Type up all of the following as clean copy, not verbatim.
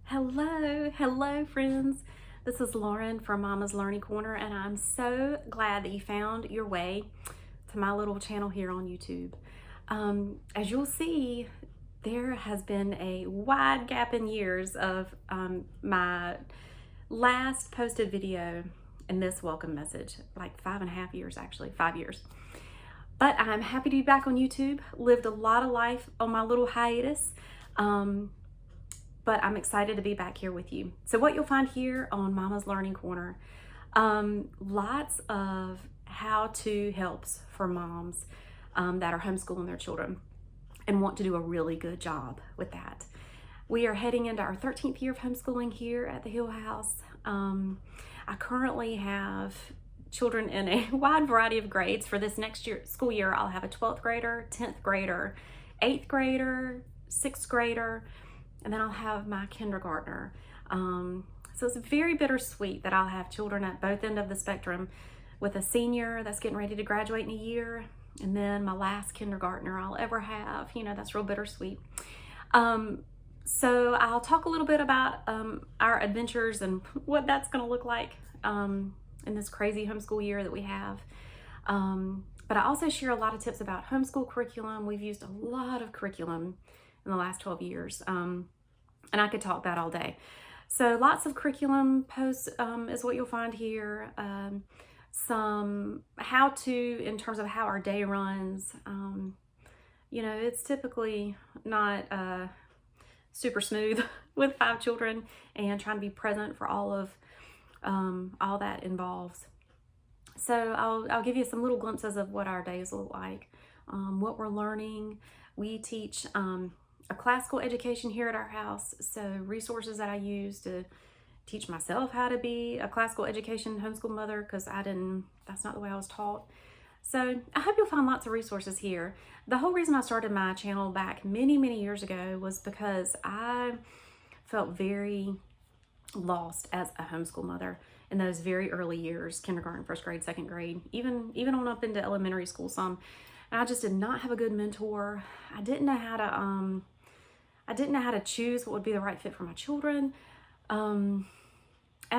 Hello friends. This is Lauren from Mama's Learning Corner, and I'm so glad that you found your way to my little channel here on YouTube. As you'll see, there has been a wide gap in years of my last posted video and this welcome message, like 5.5 years, actually 5 years. But I'm happy to be back on YouTube. Lived a lot of life on my little hiatus. But I'm excited to be back here with you. So what you'll find here on Mama's Learning Corner, lots of how-to helps for moms that are homeschooling their children and want to do a really good job with that. We are heading into our 13th year of homeschooling here at the Hill House. I currently have children in a wide variety of grades. For this next school year, I'll have a 12th grader, 10th grader, 8th grader, 6th grader, and then I'll have my kindergartner. So it's very bittersweet that I'll have children at both ends of the spectrum, with a senior that's getting ready to graduate in a year, and then my last kindergartner I'll ever have. You know, that's real bittersweet. So I'll talk a little bit about our adventures and what that's going to look like in this crazy homeschool year that we have. But I also share a lot of tips about homeschool curriculum. We've used a lot of curriculum in the last 12 years. And I could talk that all day. So lots of curriculum posts is what you'll find here. Some how-to in terms of how our day runs. You know, it's typically not super smooth with 5 children, and trying to be present for all that involves. So I'll give you some little glimpses of what our days look like, what we're learning. We teach a classical education here at our house, so resources that I use to teach myself how to be a classical education homeschool mother, because that's not the way I was taught. So I hope you'll find lots of resources here. The whole reason I started my channel back many years ago was because I felt very lost as a homeschool mother in those very early years, kindergarten, first grade, second grade, even on up into elementary school some. And I just did not have a good mentor. I didn't know how to choose what would be the right fit for my children. And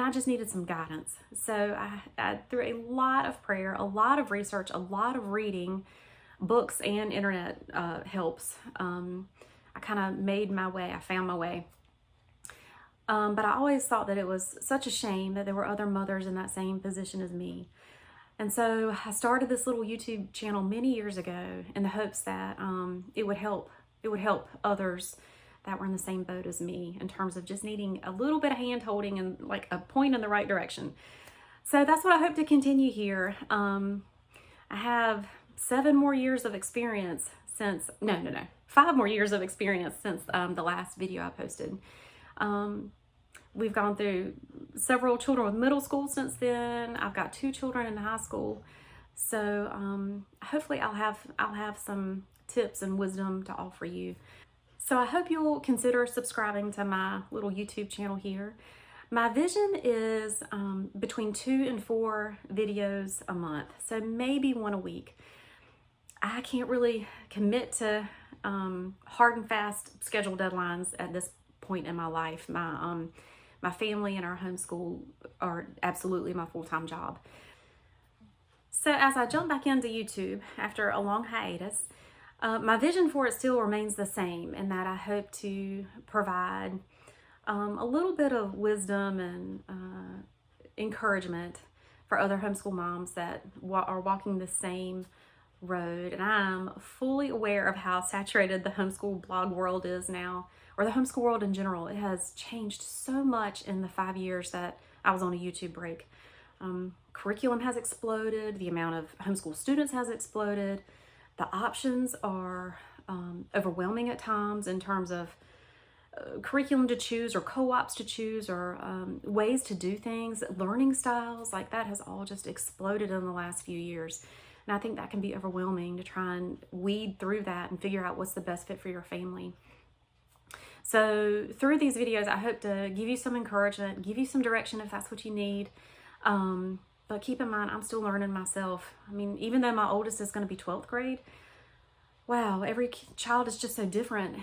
I just needed some guidance. So I through a lot of prayer, a lot of research, a lot of reading, books and internet helps, I kind of made my way. I found my way. But I always thought that it was such a shame that there were other mothers in that same position as me. And so I started this little YouTube channel many years ago in the hopes that it would help others that were in the same boat as me, in terms of just needing a little bit of hand holding and like a point in the right direction. So that's what I hope to continue here. I have 5 more years of experience since the last video I posted. We've gone through several children with middle school since then. I've got 2 children in high school. So hopefully I'll have some tips and wisdom to offer you. So I hope you'll consider subscribing to my little YouTube channel here. My vision is between 2 and 4 videos a month, so maybe 1 a week. I can't really commit to hard and fast schedule deadlines at this point in my life. My family and our homeschool are absolutely my full-time job. So as I jump back into YouTube after a long hiatus, my vision for it still remains the same, in that I hope to provide a little bit of wisdom and encouragement for other homeschool moms that are walking the same road. And I'm fully aware of how saturated the homeschool blog world is now, or the homeschool world in general. It has changed so much in the 5 years that I was on a YouTube break. Curriculum has exploded. The amount of homeschool students has exploded. The options are overwhelming at times in terms of curriculum to choose, or co-ops to choose, or ways to do things, learning styles. Like, that has all just exploded in the last few years. And I think that can be overwhelming to try and weed through that and figure out what's the best fit for your family. So through these videos, I hope to give you some encouragement, give you some direction if that's what you need. But keep in mind, I'm still learning myself. I mean, even though my oldest is going to be 12th grade, wow, every child is just so different.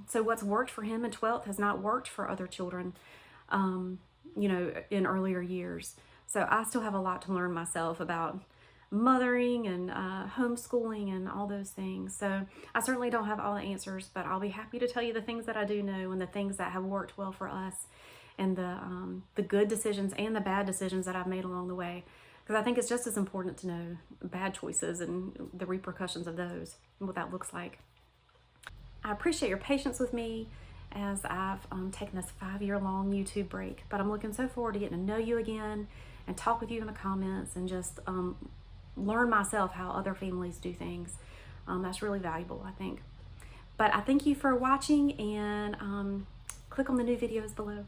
So what's worked for him in 12th has not worked for other children, you know, in earlier years. So I still have a lot to learn myself about mothering and homeschooling and all those things. So I certainly don't have all the answers, but I'll be happy to tell you the things that I do know and the things that have worked well for us, and the good decisions and the bad decisions that I've made along the way. Because I think it's just as important to know bad choices and the repercussions of those and what that looks like. I appreciate your patience with me as I've taken this 5-year-long YouTube break, but I'm looking so forward to getting to know you again and talk with you in the comments and just learn myself how other families do things. That's really valuable, I think. But I thank you for watching, and click on the new videos below.